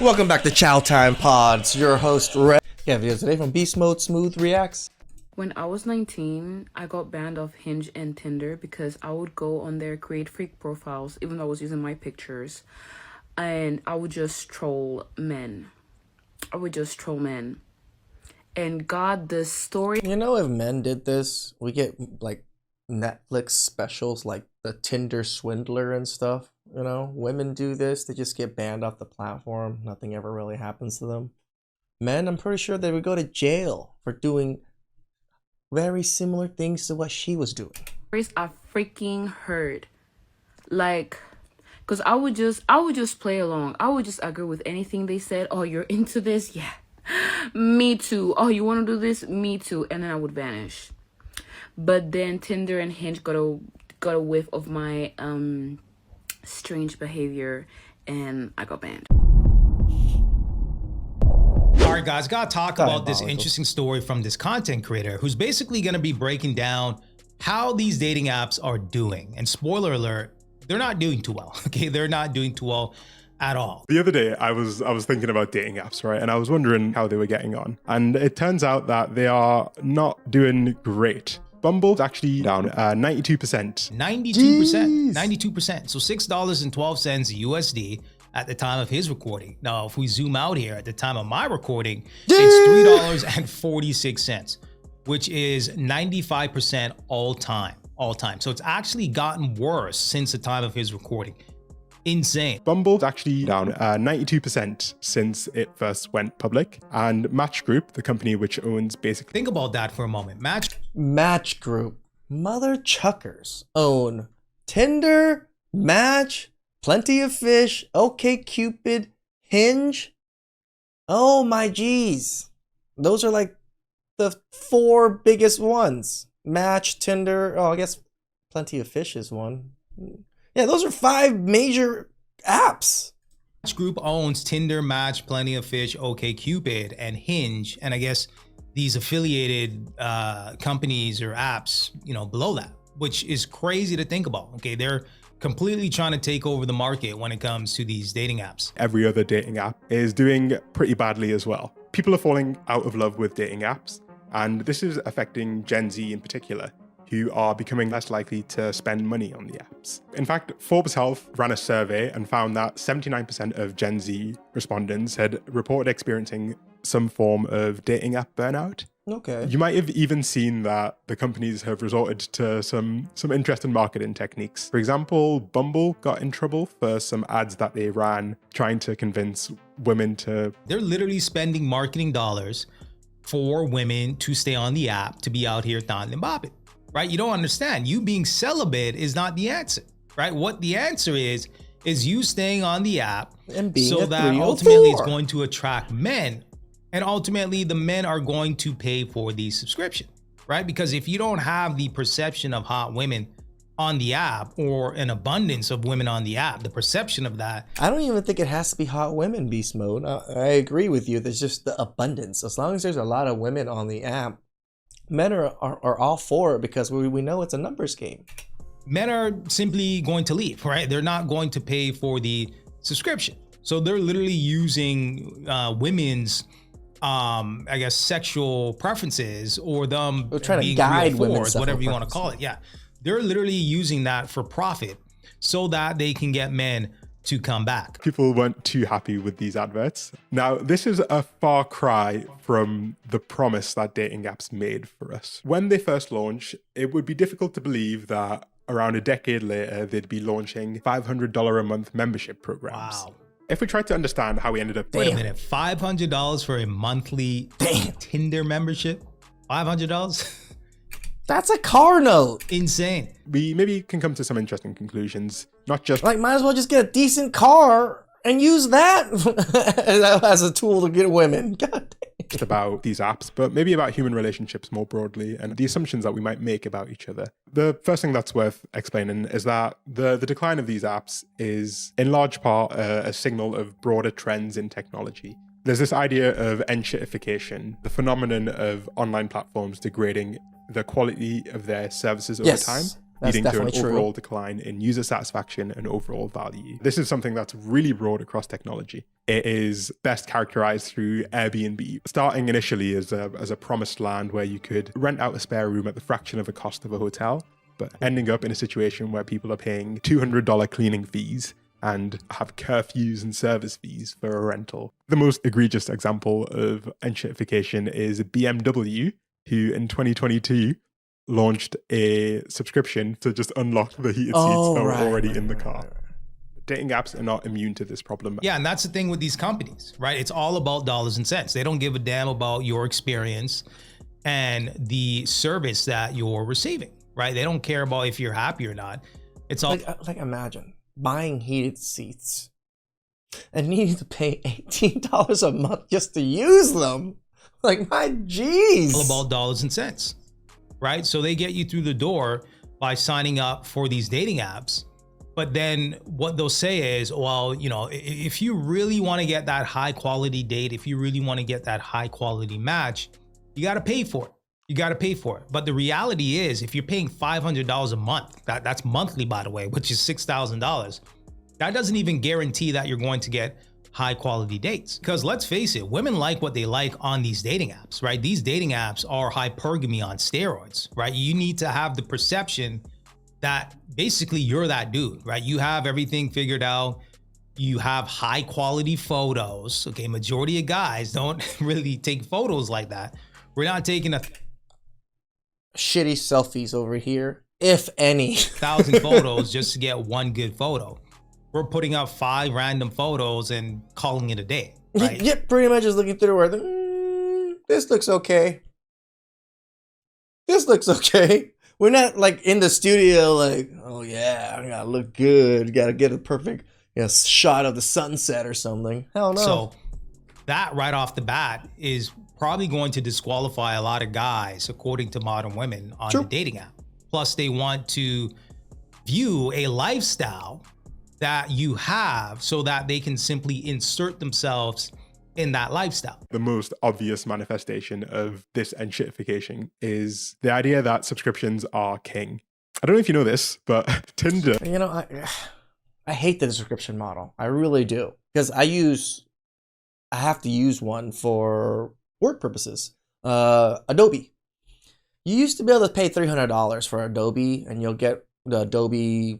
Welcome back to Chow Time Pods. Your host, Red. Yeah, videos today from Beast Mode Smooth Reacts. When I was 19, I got banned off Hinge and Tinder because I would go on their create freak profiles, even though I was using my pictures, and I would just troll men. And God, the story... You know, if men did this, we get, like, Netflix specials like the Tinder Swindler and stuff. You know, women do this, they just get banned off the platform. Nothing ever really happens to them. Men, I'm pretty sure they would go to jail for doing very similar things to what she was doing. I freaking heard, like, because I would just play along. I would just agree with anything they said. Oh, you're into this? Yeah, me too. Oh, you want to do this? Me too. And then I would vanish. But then Tinder and Hinge got a whiff of my strange behavior, and I got banned. All right, guys, gotta talk about this interesting story from this content creator who's basically gonna be breaking down how these dating apps are doing. And spoiler alert, they're not doing too well. Okay, they're not doing too well at all. The other day, I was thinking about dating apps, right? And I was wondering how they were getting on. And it turns out that they are not doing great. Bumble's actually down 92%. 92%, 92%. So $6.12 USD at the time of his recording. Now, if we zoom out here at the time of my recording, it's $3.46, which is 95% all time. So it's actually gotten worse since the time of his recording. Insane. Bumble's actually down 92% since it first went public. And Match Group, the company which owns basically... Think about that for a moment. Match Group, mother chuckers, own Tinder, Match, Plenty of Fish, OkCupid, Hinge. Oh my geez. Those are like the 4 biggest ones. Match, Tinder, oh I guess Plenty of Fish is one. Yeah, those are 5 major apps. Match Group owns Tinder, Match, Plenty of Fish, OkCupid, and Hinge, and I guess these affiliated companies or apps, you know, below that, which is crazy to think about. Okay, they're completely trying to take over the market when it comes to these dating apps. Every other dating app is doing pretty badly as well. People are falling out of love with dating apps, and this is affecting Gen Z in particular, who are becoming less likely to spend money on the apps. In fact, Forbes Health ran a survey and found that 79% of Gen Z respondents had reported experiencing some form of dating app burnout. Okay. You might have even seen that the companies have resorted to some interesting marketing techniques. For example, Bumble got in trouble for some ads that they ran trying to convince women to... They're literally spending marketing dollars for women to stay on the app, to be out here thon and bopping. Right? You don't understand. You being celibate is not the answer, right? What the answer is you staying on the app and being so that ultimately it's going to attract men, and ultimately the men are going to pay for the subscription, right? Because if you don't have the perception of hot women on the app or an abundance of women on the app, the perception of that. I don't even think it has to be hot women, Beast Mode. I agree with you. There's just the abundance. As long as there's a lot of women on the app, men are all for it because we know it's a numbers game. Men are simply going to leave, right? They're not going to pay for the subscription. So they're literally using women's, I guess, sexual preferences or them They're trying being to guide women, whatever you want to call it. Yeah, they're literally using that for profit so that they can get men to come back. People weren't too happy with these adverts. Now, this is a far cry from the promise that dating apps made for us. When they first launched, it would be difficult to believe that around a decade later, they'd be launching $500 a month membership programs. Wow. If we try to understand how we ended up... Wait a minute, $500 for a monthly Tinder membership? $500? That's a car note. Insane. We maybe can come to some interesting conclusions, not just... Like, might as well just get a decent car and use that as a tool to get women. God damn. Just about these apps, but maybe about human relationships more broadly and the assumptions that we might make about each other. The first thing that's worth explaining is that the decline of these apps is in large part a signal of broader trends in technology. There's this idea of enshittification, the phenomenon of online platforms degrading the quality of their services over time. That's leading to an definitely true. overall decline in user satisfaction and overall value. This is something that's really broad across technology. It is best characterized through Airbnb, starting initially as a promised land where you could rent out a spare room at the fraction of the cost of a hotel, but ending up in a situation where people are paying $200 cleaning fees and have curfews and service fees for a rental. The most egregious example of enshittification is BMW, who in 2022 launched a subscription to just unlock the heated seats that were already in the car. Dating apps are not immune to this problem. Yeah, and that's the thing with these companies, right? It's all about dollars and cents. They don't give a damn about your experience and the service that you're receiving, right? They don't care about if you're happy or not. It's all like imagine buying heated seats and needing to pay $18 a month just to use them. Like, my geez. all about dollars and cents, right? So they get you through the door by signing up for these dating apps. But then what they'll say is, well, you know, if you really want to get that high quality date, if you really want to get that high quality match, you got to pay for it. You got to pay for it. But the reality is, if you're paying $500 a month, that's monthly, by the way, which is $6,000, that doesn't even guarantee that you're going to get high quality dates. Because let's face it, women like what they like on these dating apps, right? These dating apps are hypergamy on steroids, right? You need to have the perception that basically you're that dude, right? You have everything figured out. You have high quality photos. Okay, majority of guys don't really take photos like that. We're not taking shitty selfies over here, if any. 1,000 photos just to get one good photo. We're putting up 5 random photos and calling it a day, right? Yeah, pretty much just looking through where this looks okay. This looks okay. We're not like in the studio like, oh yeah, I gotta look good. Gotta get a perfect shot of the sunset or something. Hell no. So that right off the bat is probably going to disqualify a lot of guys, according to modern women, on the dating app. Plus, they want to view a lifestyle that you have so that they can simply insert themselves in that lifestyle. The most obvious manifestation of this enshittification is the idea that subscriptions are king. I don't know if you know this, but Tinder... You know, I hate the subscription model. I really do. Because I have to use one for work purposes. Adobe. You used to be able to pay $300 for Adobe and you'll get the Adobe,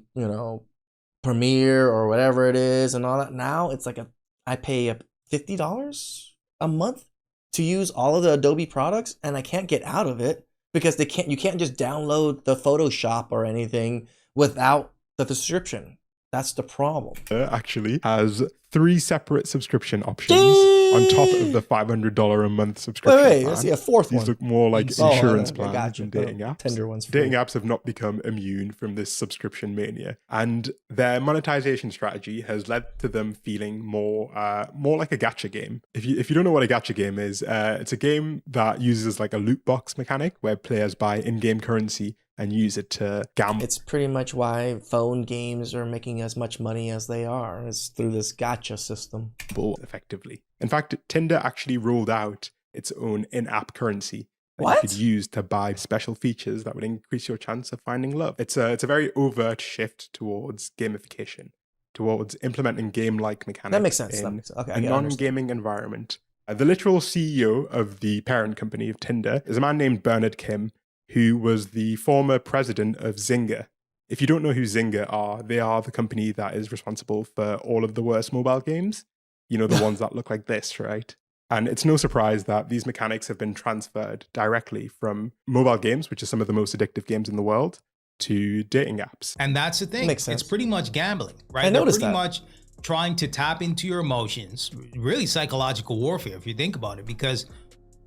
Premiere or whatever it is and all that. Now it's like I pay $50 a month to use all of the Adobe products and I can't get out of it because you can't just download the Photoshop or anything without the subscription. That's the problem. Actually has 3 separate subscription options on top of the $500 a month subscription plan. I see a fourth one. These look more like insurance plans gotcha. than dating apps. Tender ones. Free. Dating apps have not become immune from this subscription mania, and their monetization strategy has led to them feeling more like a gacha game. If you don't know what a gacha game is, it's a game that uses like a loot box mechanic where players buy in-game currency and use it to gamble. It's pretty much why phone games are making as much money as they are, is through this gacha system. Effectively. In fact, Tinder actually rolled out its own in-app currency that you could use to buy special features that would increase your chance of finding love. It's a very overt shift towards gamification, towards implementing game-like mechanics. That makes sense. In Okay, a non-gaming environment. The literal CEO of the parent company of Tinder is a man named Bernard Kim, who was the former president of Zynga. If you don't know who Zynga are, they are the company that is responsible for all of the worst mobile games. You know, the ones that look like this, right? And it's no surprise that these mechanics have been transferred directly from mobile games, which are some of the most addictive games in the world, to dating apps. And that's the thing. Makes sense. It's pretty much gambling, right? I noticed They're pretty that. much trying to tap into your emotions, really psychological warfare, if you think about it, because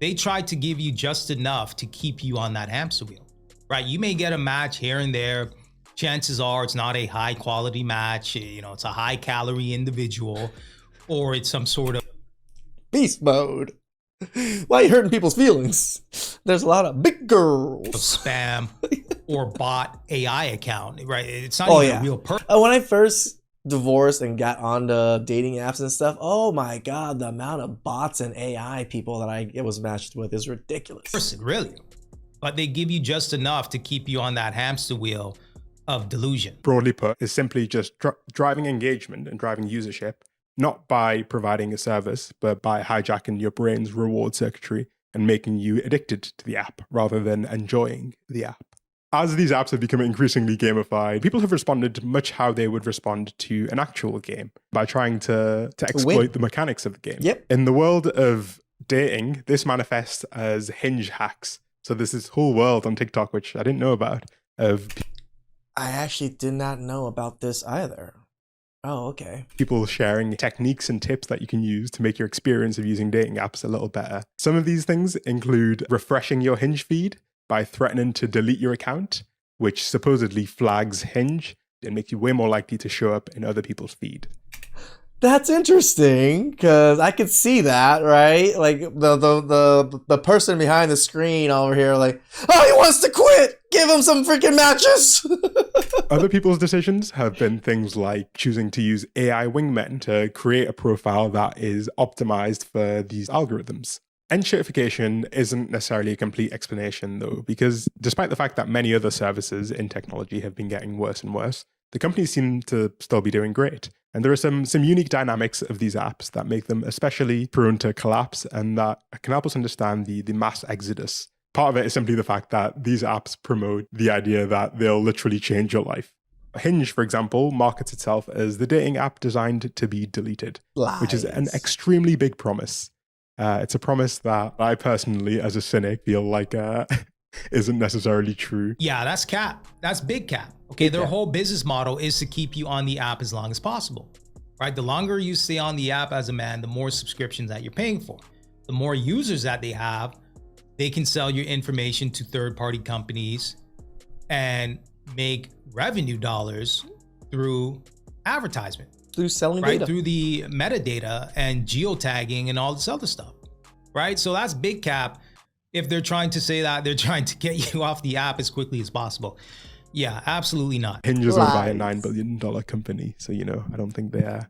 they try to give you just enough to keep you on that hamster wheel, right? You may get a match here and there. Chances are it's not a high quality match. It's a high calorie individual, or it's some sort of beast mode. Why are you hurting people's feelings? There's a lot of big girls. spam or bot AI account, right? It's not even a real person. When I first divorced and got onto dating apps and stuff, oh my god, the amount of bots and AI people that it was matched with is ridiculous. Really. But they give you just enough to keep you on that hamster wheel of delusion. Broadly put, is simply just driving engagement and driving usership, not by providing a service, but by hijacking your brain's reward circuitry and making you addicted to the app rather than enjoying the app. As these apps have become increasingly gamified, people have responded much how they would respond to an actual game by trying to exploit the mechanics of the game. Yep. In the world of dating, this manifests as hinge hacks. So there's this whole world on TikTok, which I didn't know about, of I actually did not know about this either. Oh, okay. people sharing techniques and tips that you can use to make your experience of using dating apps a little better. Some of these things include refreshing your Hinge feed by threatening to delete your account, which supposedly flags Hinge and makes you way more likely to show up in other people's feed. That's interesting because I could see that, right? Like the person behind the screen over here, like, oh, he wants to quit. Give him some freaking matches. Other people's decisions have been things like choosing to use AI wingmen to create a profile that is optimized for these algorithms. Enshittification isn't necessarily a complete explanation, though, because despite the fact that many other services in technology have been getting worse and worse, the companies seem to still be doing great. And there are some unique dynamics of these apps that make them especially prone to collapse and that can help us understand the mass exodus. Part of it is simply the fact that these apps promote the idea that they'll literally change your life. Hinge, for example, markets itself as the dating app designed to be deleted, which is an extremely big promise. It's a promise that I personally, as a cynic, feel like isn't necessarily true. Yeah, that's cap. That's big cap. Okay, their whole business model is to keep you on the app as long as possible, right? The longer you stay on the app as a man, the more subscriptions that you're paying for. The more users that they have, they can sell your information to third-party companies and make revenue dollars through advertisement. Through selling right? data. Through the metadata and geotagging and all this other stuff, right? So that's big cap. If they're trying to say that they're trying to get you off the app as quickly as possible. Yeah, absolutely not. Hinge is owned by a $9 billion company. So, I don't think they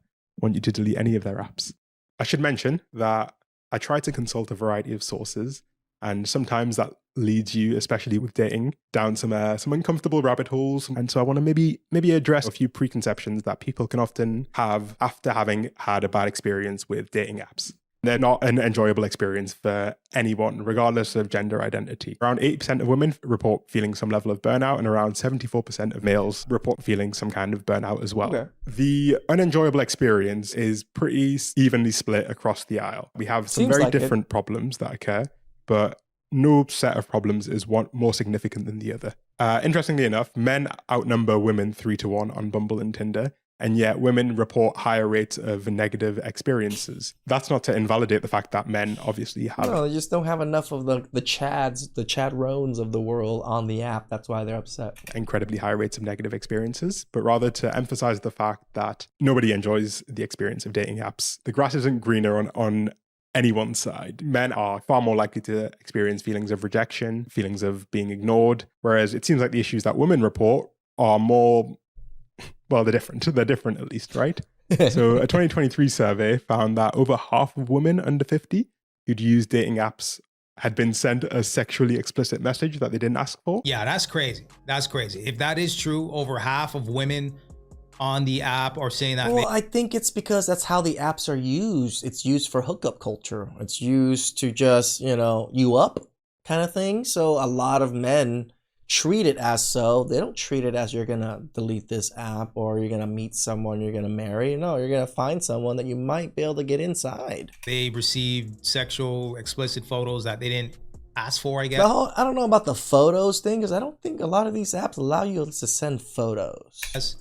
want you to delete any of their apps. I should mention that I try to consult a variety of sources, and sometimes that leads you, especially with dating, down some uncomfortable rabbit holes. And so I want to maybe address a few preconceptions that people can often have after having had a bad experience with dating apps. They're not an enjoyable experience for anyone, regardless of gender identity. Around 80% of women report feeling some level of burnout, and around 74% of males report feeling some kind of burnout as well. Okay. The unenjoyable experience is pretty evenly split across the aisle. We have some very different problems that occur, but no set of problems is one more significant than the other. Interestingly enough, men outnumber women 3-1 on Bumble and Tinder, and yet women report higher rates of negative experiences. That's not to invalidate the fact that men obviously have... No, they just don't have enough of the chads, the chat-rones of the world on the app. That's why they're upset. Incredibly high rates of negative experiences, but rather to emphasize the fact that nobody enjoys the experience of dating apps. The grass isn't greener on anyone's side. Men are far more likely to experience feelings of rejection, feelings of being ignored, whereas it seems like the issues that women report are more... Well, they're different. They're different, at least, right? So a 2023 survey found that over half of women under 50 who'd used dating apps had been sent a sexually explicit message that they didn't ask for. Yeah, that's crazy. That's crazy. If that is true, over half of women on the app are saying that. Well, I think it's because that's how the apps are used. It's used for hookup culture. It's used to just, you up kind of thing. So a lot of men treat it as so. They don't treat it as you're going to delete this app or you're going to meet someone you're going to marry. No, you're going to find someone that you might be able to get inside. They received sexual explicit photos that they didn't ask for, I guess. I don't know about the photos thing because I don't think a lot of these apps allow you to send photos. Yes.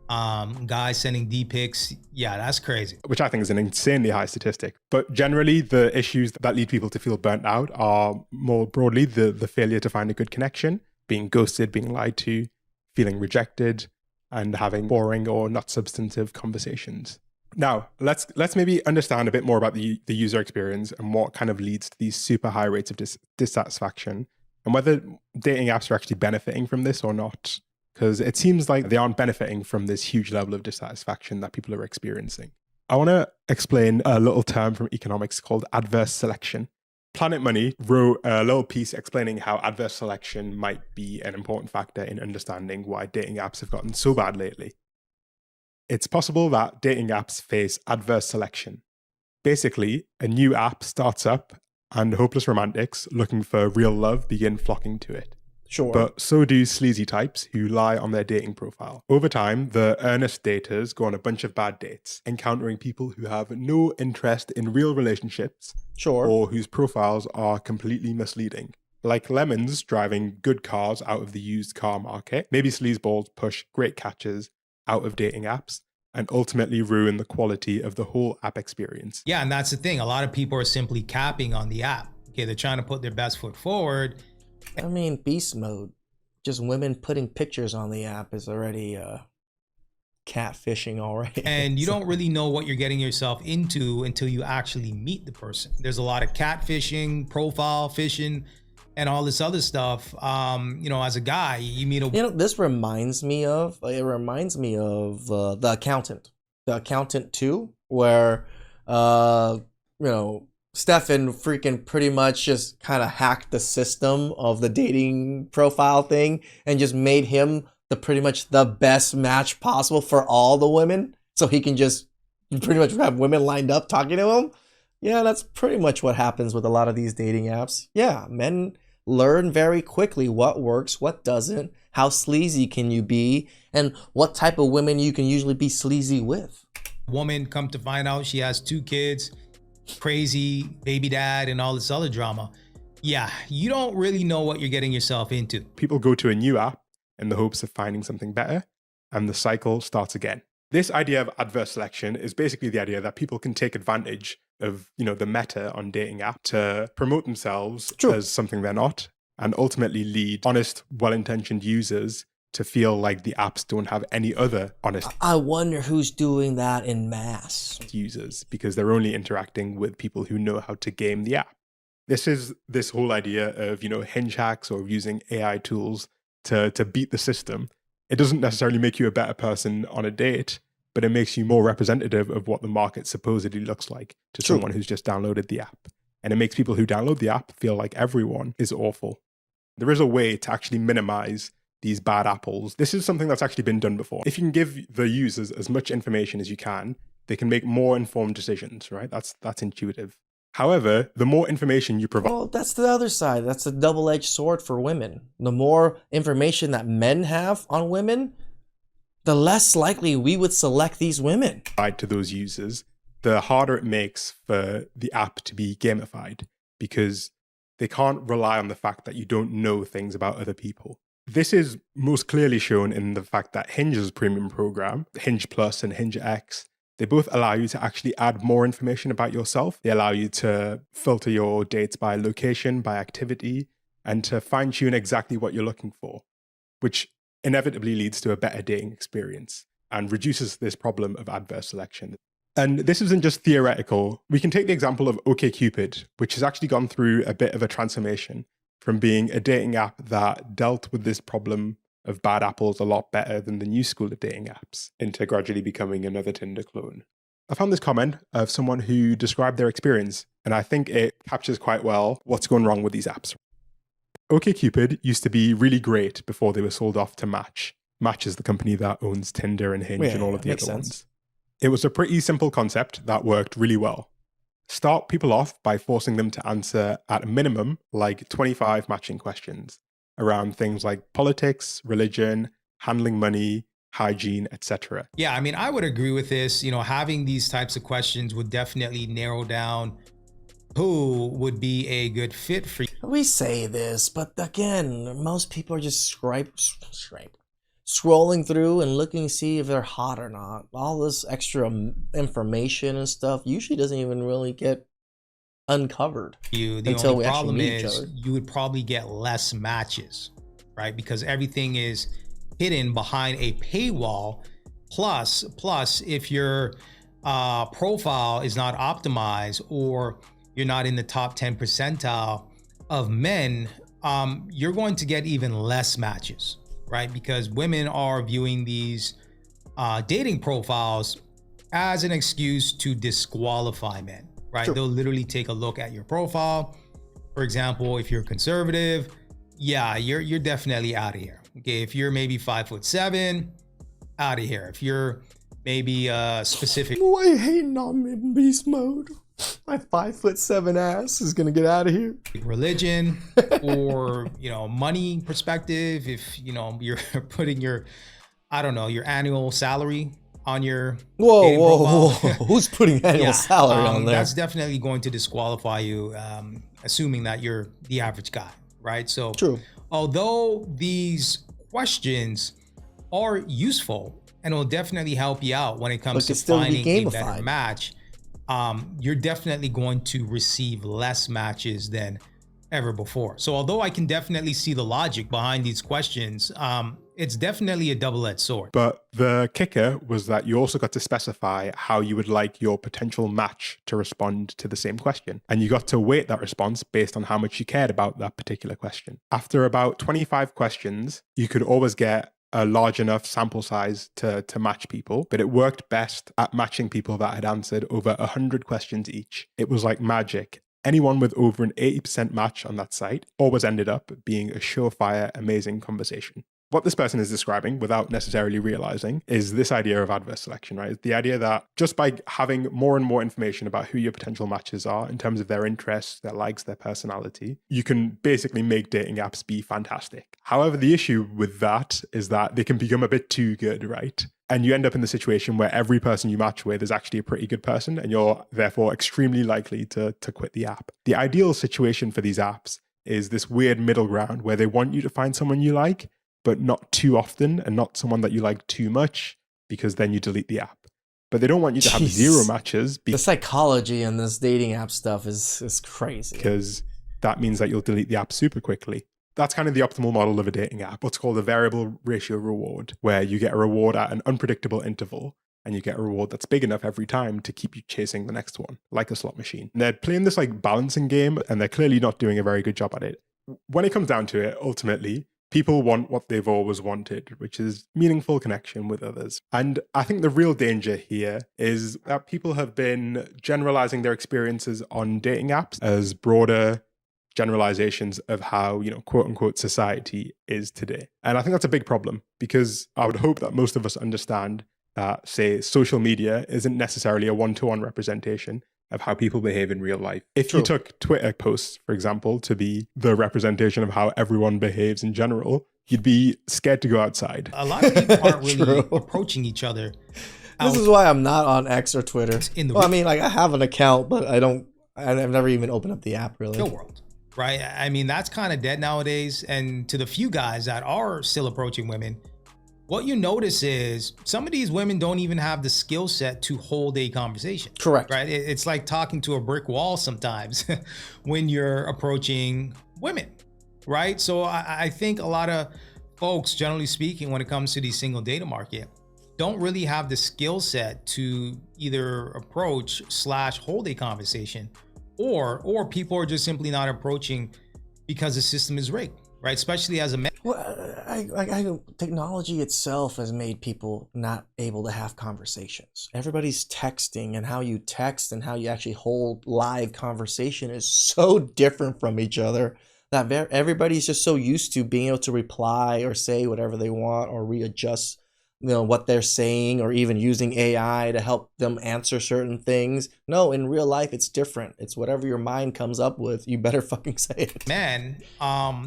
Guys sending D-pics. Yeah, that's crazy. Which I think is an insanely high statistic. But generally, the issues that lead people to feel burnt out are more broadly the failure to find a good connection, being ghosted, being lied to, feeling rejected, and having boring or not substantive conversations. Now, let's maybe understand a bit more about the user experience and what kind of leads to these super high rates of dissatisfaction and whether dating apps are actually benefiting from this or not. Because it seems like they aren't benefiting from this huge level of dissatisfaction that people are experiencing. I want to explain a little term from economics called adverse selection. Planet Money wrote a little piece explaining how adverse selection might be an important factor in understanding why dating apps have gotten so bad lately. It's possible that dating apps face adverse selection. Basically, a new app starts up and hopeless romantics looking for real love begin flocking to it. Sure. But so do sleazy types who lie on their dating profile. Over time, the earnest daters go on a bunch of bad dates, encountering people who have no interest in real relationships Sure. or whose profiles are completely misleading. Like lemons driving good cars out of the used car market, maybe sleazeballs push great catches out of dating apps and ultimately ruin the quality of the whole app experience. Yeah, and that's the thing. A lot of people are simply capping on the app. Okay, they're trying to put their best foot forward. I mean, beast mode. Just women putting pictures on the app is already catfishing already. And you don't really know what you're getting yourself into until you actually meet the person. There's a lot of catfishing, profile fishing, and all this other stuff. As a guy, you meet a... This reminds me of, The Accountant. The Accountant 2, where, Stefan freaking pretty much just kind of hacked the system of the dating profile thing and just made him pretty much the best match possible for all the women. So he can just pretty much have women lined up talking to him. Yeah, that's pretty much what happens with a lot of these dating apps. Yeah, men learn very quickly what works, what doesn't, how sleazy can you be, and what type of women you can usually be sleazy with. Woman, come to find out she has 2 kids, crazy baby dad, and all this other drama. Yeah, you don't really know what you're getting yourself into. People go to a new app in the hopes of finding something better, and the cycle starts again. This idea of adverse selection is basically the idea that people can take advantage of, the meta on dating app to promote themselves as something they're not, and ultimately lead honest, well-intentioned users to feel like the apps don't have any other honest I wonder who's doing that in mass. users, because they're only interacting with people who know how to game the app. This is this whole idea of, hinge hacks or using AI tools to beat the system. It doesn't necessarily make you a better person on a date, but it makes you more representative of what the market supposedly looks like to someone who's just downloaded the app. And it makes people who download the app feel like everyone is awful. There is a way to actually minimize these bad apples. This is something that's actually been done before. If you can give the users as much information as you can, they can make more informed decisions, right? That's intuitive. However, the more information you provide... Well, that's the other side. That's a double-edged sword for women. The more information that men have on women, the less likely we would select these women. ...to those users, the harder it makes for the app to be gamified, because they can't rely on the fact that you don't know things about other people. This is most clearly shown in the fact that Hinge's premium program, Hinge Plus and Hinge X, they both allow you to actually add more information about yourself. They allow you to filter your dates by location, by activity, and to fine-tune exactly what you're looking for, which inevitably leads to a better dating experience and reduces this problem of adverse selection. And this isn't just theoretical. We can take the example of OkCupid, which has actually gone through a bit of a transformation from being a dating app that dealt with this problem of bad apples a lot better than the new school of dating apps into gradually becoming another Tinder clone. I found this comment of someone who described their experience, and I think it captures quite well what's going wrong with these apps. OkCupid used to be really great before they were sold off to Match. Match is the company that owns Tinder and Hinge and all of the other ones. It was a pretty simple concept that worked really well. Start people off by forcing them to answer at a minimum like 25 matching questions around things like politics, religion, handling money, hygiene, etc. Yeah, I mean, I would agree with this. Having these types of questions would definitely narrow down who would be a good fit for you. We say this, but again, most people are just scrolling through and looking to see if they're hot or not. All this extra information and stuff usually doesn't even really get uncovered until we actually meet each other. You would probably get less matches, right? Because everything is hidden behind a paywall. Plus, if your profile is not optimized or you're not in the top 10 percentile of men, you're going to get even less matches, right? Because women are viewing these dating profiles as an excuse to disqualify men, right? They'll literally take a look at your profile, For example, if you're conservative, yeah, you're definitely out of here. Okay, if you're maybe 5'7", out of here. If you're maybe specific Why you hating on me in beast mode? My 5'7" ass is gonna get out of here. religion or money perspective, if you're putting your, I don't know, your annual salary on your Whoa, dating whoa, profile. whoa! Who's putting annual salary on there? That's definitely going to disqualify you, assuming that you're the average guy, right? So True. although these questions are useful and will definitely help you out when it comes But to it's still be finding a gamified. better match, you're definitely going to receive less matches than ever before. So although I can definitely see the logic behind these questions, it's definitely a double-edged sword. But the kicker was that you also got to specify how you would like your potential match to respond to the same question. And you got to weight that response based on how much you cared about that particular question. After about 25 questions, you could always get a large enough sample size to match people, but it worked best at matching people that had answered over 100 questions each. It was like magic. Anyone with over an 80% match on that site always ended up being a surefire, amazing conversation. What this person is describing, without necessarily realizing, is this idea of adverse selection, right? The idea that just by having more and more information about who your potential matches are in terms of their interests, their likes, their personality, you can basically make dating apps be fantastic. However, the issue with that is that they can become a bit too good, right? And you end up in the situation where every person you match with is actually a pretty good person, and you're therefore extremely likely to quit the app. The ideal situation for these apps is this weird middle ground where they want you to find someone you like, but not too often, and not someone that you like too much, because then you delete the app. But they don't want you to have Jeez. zero matches The psychology in this dating app stuff is crazy. because that means that you'll delete the app super quickly. That's kind of the optimal model of a dating app, what's called a variable ratio reward, where you get a reward at an unpredictable interval, and you get a reward that's big enough every time to keep you chasing the next one, like a slot machine. And they're playing this like balancing game, and they're clearly not doing a very good job at it. When it comes down to it, ultimately, people want what they've always wanted, which is meaningful connection with others. And I think the real danger here is that people have been generalizing their experiences on dating apps as broader generalizations of how, quote unquote, society is today. And I think that's a big problem, because I would hope that most of us understand that, say, social media isn't necessarily a one-to-one representation of how people behave in real life. If True. you took Twitter posts, for example, to be the representation of how everyone behaves in general, you'd be scared to go outside. A lot of people aren't really True. approaching each other. This is why I'm not on X or Twitter. In the Well, I mean, like I have an account, but I've never even opened up the app really. real world, right? I mean, that's kind of dead nowadays. And to the few guys that are still approaching women, what you notice is some of these women don't even have the skill set to hold a conversation. Correct. Right? It's like talking to a brick wall sometimes when you're approaching women, right? So I think a lot of folks, generally speaking, when it comes to the single data market, don't really have the skill set to either approach / hold a conversation, or people are just simply not approaching because the system is rigged, right? Especially as a man. Well, technology itself has made people not able to have conversations. Everybody's texting, and how you text and how you actually hold live conversation is so different from each other that everybody's just so used to being able to reply or say whatever they want or readjust what they're saying, or even using AI to help them answer certain things. No, in real life, it's different. It's whatever your mind comes up with. You better fucking say it. Man,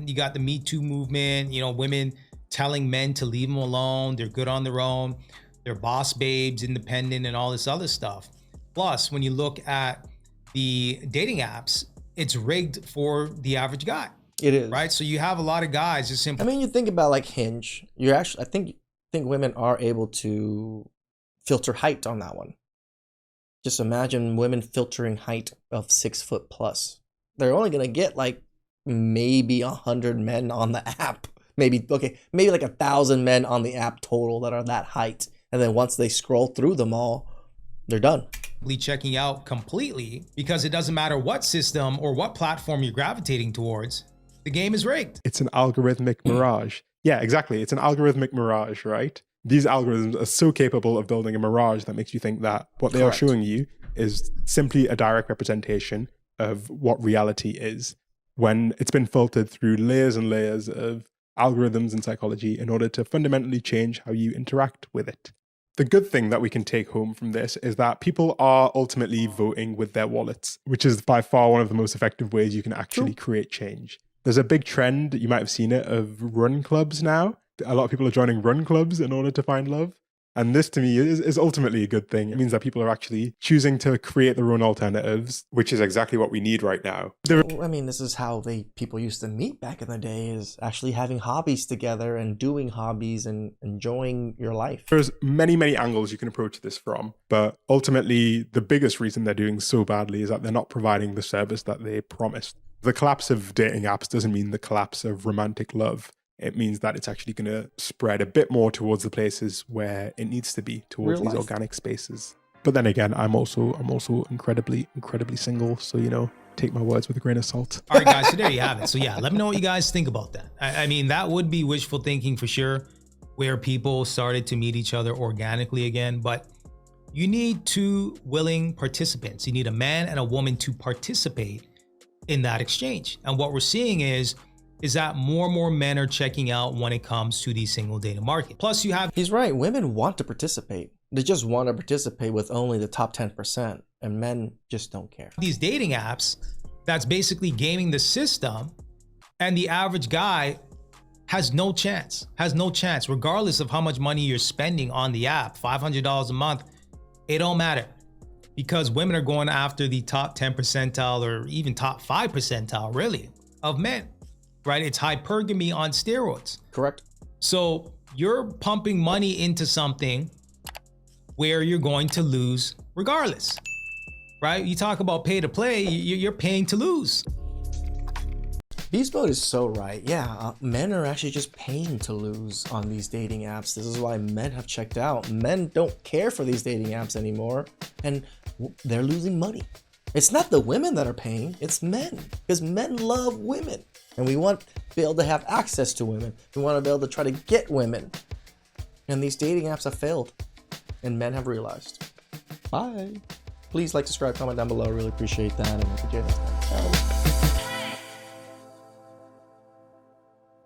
you got the Me Too movement, women telling men to leave them alone. They're good on their own. They're boss babes, independent, and all this other stuff. Plus, when you look at the dating apps, it's rigged for the average guy. It is. Right? So you have a lot of guys just simply. I mean, you think about like Hinge. I think women are able to filter height on that one. Just imagine women filtering height of 6 foot plus. They're only gonna get like maybe 100 men on the app. Maybe like 1,000 men on the app total that are that height. And then once they scroll through them all, they're done. Checking out completely, because it doesn't matter what system or what platform you're gravitating towards, the game is rigged. It's an algorithmic mirage. Yeah, exactly. It's an algorithmic mirage, right? These algorithms are so capable of building a mirage that makes you think that what they are showing you is simply a direct representation of what reality is, when it's been filtered through layers and layers of algorithms and psychology in order to fundamentally change how you interact with it. The good thing that we can take home from this is that people are ultimately voting with their wallets, which is by far one of the most effective ways you can actually create change. There's a big trend, you might have seen it, of run clubs now. A lot of people are joining run clubs in order to find love. And this to me is ultimately a good thing. It means that people are actually choosing to create their own alternatives, which is exactly what we need right now. I mean, this is how people used to meet back in the day, is actually having hobbies together and doing hobbies and enjoying your life. There's many, many angles you can approach this from, but ultimately the biggest reason they're doing so badly is that they're not providing the service that they promised. The collapse of dating apps doesn't mean the collapse of romantic love. It means that it's actually going to spread a bit more towards the places where it needs to be, towards these organic spaces. But then again, I'm also incredibly single. So, you know, take my words with a grain of salt. All right, guys. So there you have it. So yeah, let me know what you guys think about that. I mean, that would be wishful thinking for sure, where people started to meet each other organically again. But you need two willing participants. You need a man and a woman to participate in that exchange. And what we're seeing is that more and more men are checking out when it comes to the single dating market. Plus you have... He's right. Women want to participate. They just want to participate with only the top 10%. And men just don't care. These dating apps that's basically gaming the system, and the average guy has no chance, regardless of how much money you're spending on the app. $500 a month, it don't matter, because women are going after the top 10 percentile or even top 5 percentile, really, of men. Right? It's hypergamy on steroids. Correct. So you're pumping money into something where you're going to lose regardless, right? You talk about pay to play, you're paying to lose. Beast Mode is so right. Yeah, men are actually just paying to lose on these dating apps. This is why men have checked out. Men don't care for these dating apps anymore, and they're losing money. It's not the women that are paying, it's men, because men love women. And we want to be able to have access to women. We want to be able to try to get women. And these dating apps have failed. And men have realized. Bye. Please like, subscribe, comment down below. I really appreciate that. And